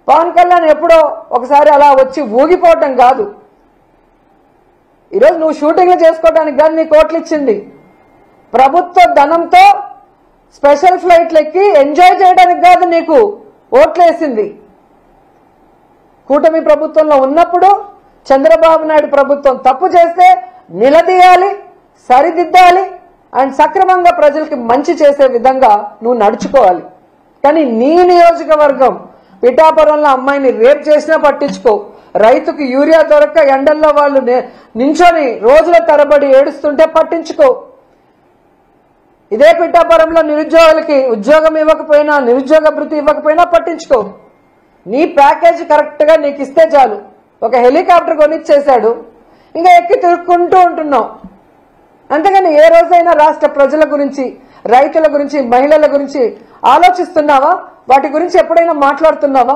పవన్ కళ్యాణ్ ఎప్పుడో ఒకసారి అలా వచ్చి ఊగిపోవటం కాదు. ఈరోజు నువ్వు షూటింగ్లు చేసుకోవడానికి కాదు నీ కోట్లు ఇచ్చింది, ప్రభుత్వ ధనంతో స్పెషల్ ఫ్లైట్లు ఎక్కి ఎంజాయ్ చేయడానికి కాదు నీకు ఓట్లేసింది. కూటమి ప్రభుత్వంలో ఉన్నప్పుడు చంద్రబాబు నాయుడు ప్రభుత్వం తప్పు చేస్తే నిలదీయాలి, సరిదిద్దాలి అండ్ సక్రమంగా ప్రజలకి మంచి చేసే విధంగా నువ్వు నడుచుకోవాలి. కానీ నీ నియోజకవర్గం పిఠాపురంలో అమ్మాయిని రేప్ చేసినా పట్టించుకో, రైతుకు యూరియా దొరక్క ఎండల్లో వాళ్ళు నించొని రోజుల తరబడి ఏడుస్తుంటే పట్టించుకో, ఇదే పిఠాపురంలో నిరుద్యోగులకి ఉద్యోగం ఇవ్వకపోయినా నిరుద్యోగ భృతి ఇవ్వకపోయినా పట్టించుకో. నీ ప్యాకేజ్ కరెక్ట్ గా నీకు ఇస్తే చాలు. ఒక హెలికాప్టర్ కొనిచ్చేశాడు, ఇంకా ఎక్కి తిరుక్కుంటూ ఉంటున్నావు. అంతేగాని ఏ రోజైనా రాష్ట్ర ప్రజల గురించి, రైతుల గురించి, మహిళల గురించి ఆలోచిస్తున్నావా? వాటి గురించి ఎప్పుడైనా మాట్లాడుతున్నావా?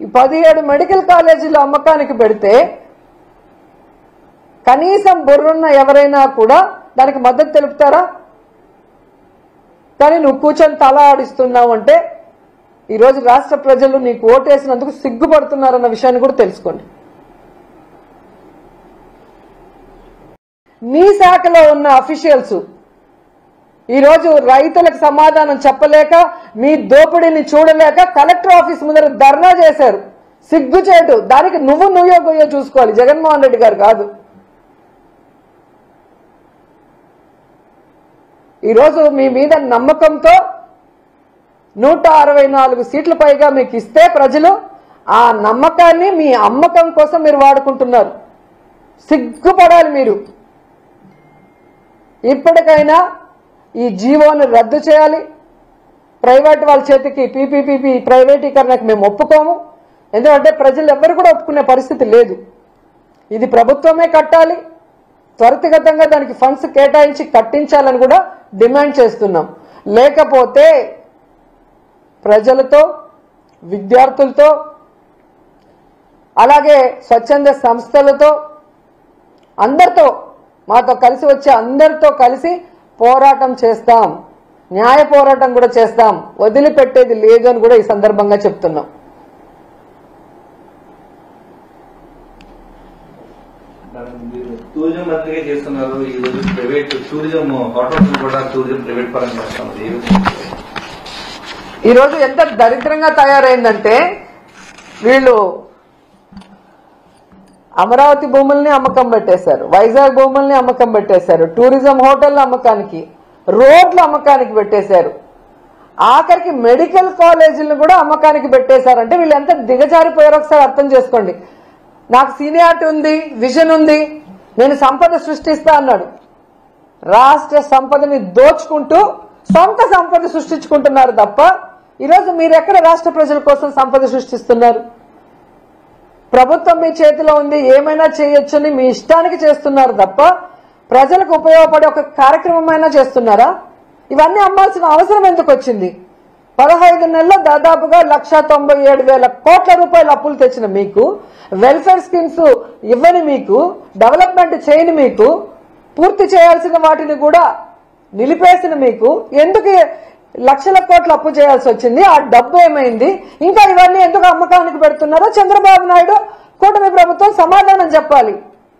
ఈ 17 మెడికల్ కాలేజీలు అమ్మకానికి పెడితే కనీసం బుర్రున్న ఎవరైనా కూడా దానికి మద్దతు తెలుపుతారా? కానీ నువ్వు కూర్చొని తల ఆడిస్తున్నావు అంటే ఈరోజు రాష్ట్ర ప్రజలు నీకు ఓటేసినందుకు సిగ్గుపడుతున్నారన్న విషయాన్ని కూడా తెలుసుకోండి. నీ శాఖలో ఉన్న అఫీషియల్స్ ఈరోజు రైతులకు సమాధానం చెప్పలేక, మీ దోపిడీని చూడలేక కలెక్టర్ ఆఫీస్ ముందర ధర్నా చేశారు. సిగ్గుచేటు. దానికి నువ్వే గొయ్యో చూసుకోవాలి, జగన్మోహన్ రెడ్డి గారు కాదు. ఈరోజు మీ మీద నమ్మకంతో 164 సీట్ల పైగా మీకు ఇస్తే ప్రజలు ఆ నమ్మకాన్ని మీ అమ్మకం కోసం మీరు వాడుకుంటున్నారు. సిగ్గుపడాలి మీరు. ఇప్పటికైనా ఈ జీవోను రద్దు చేయాలి. ప్రైవేట్ వాళ్ళ చేతికి పీపీపీ ప్రైవేటీకరణకు మేము ఒప్పుకోము. ఎందుకంటే ప్రజలు ఎవ్వరు కూడా ఒప్పుకునే పరిస్థితి లేదు. ఇది ప్రభుత్వమే కట్టాలి. త్వరితగతంగా దానికి ఫండ్స్ కేటాయించి కట్టించాలని కూడా డిమాండ్ చేస్తున్నాం. లేకపోతే ప్రజలతో, విద్యార్థులతో, అలాగే స్వచ్ఛంద సంస్థలతో, అందరితో, మాతో కలిసి వచ్చే అందరితో కలిసి పోరాటం చేస్తాం. న్యాయ పోరాటం కూడా చేస్తాం. వదిలిపెట్టేది లేదు అని కూడా ఈ సందర్భంగా చెప్తున్నాం. టూరిజం మంత్రిగా చేస్తున్నారు. ఈ రోజు ప్రైవేట్ టూరిజం హోటల్స్ కూడా టూరిజం ప్రైవేట్ పరంగా చేస్తున్నారు. ఈరోజు ఎంత దరిద్రంగా తయారైందంటే వీళ్ళు అమరావతి భూముల్ని అమ్మకం పెట్టేశారు, వైజాగ్ భూముల్ని అమ్మకం పెట్టేశారు, టూరిజం హోటళ్ల అమ్మకానికి, రోడ్ల అమ్మకానికి పెట్టేశారు, ఆఖరికి మెడికల్ కాలేజీలను కూడా అమ్మకానికి పెట్టేశారంటే వీళ్ళు ఎంత దిగజారిపోయారో ఒకసారి అర్థం చేసుకోండి. నాకు సీనియారిటీ ఉంది, విజన్ ఉంది, నేను సంపద సృష్టిస్తా అన్నాడు. రాష్ట్ర సంపదని దోచుకుంటూ సొంత సంపద సృష్టించుకుంటున్నారు తప్ప ఈరోజు మీరు ఎక్కడ రాష్ట్ర ప్రజల కోసం సంపద సృష్టిస్తున్నారు? ప్రభుత్వం మీ చేతిలో ఉంది, ఏమైనా చేయొచ్చని మీ ఇష్టానికి చేస్తున్నారు తప్ప ప్రజలకు ఉపయోగపడే ఒక కార్యక్రమమైనా చేస్తున్నారా? ఇవన్నీ అమ్మాల్సిన అవసరం ఎందుకు వచ్చింది? 15 నెలల్లో దాదాపుగా 1,97,000 కోట్ల రూపాయల అప్పులు తెచ్చిన మీకు, వెల్ఫేర్ స్కీమ్స్ ఇవ్వని మీకు, డెవలప్మెంట్ చేయని మీకు, పూర్తి చేయాల్సిన వాటిని కూడా నిలిపేసిన మీకు ఎందుకు లక్షల కోట్ల అప్పు చేయాల్సి వచ్చింది? ఆ డబ్బు ఏమైంది? ఇంకా ఇవన్నీ ఎందుకు అమ్మకానికి పెడుతున్నారో చంద్రబాబు నాయుడు, కూటమి ప్రభుత్వం సమాధానం చెప్పాలి.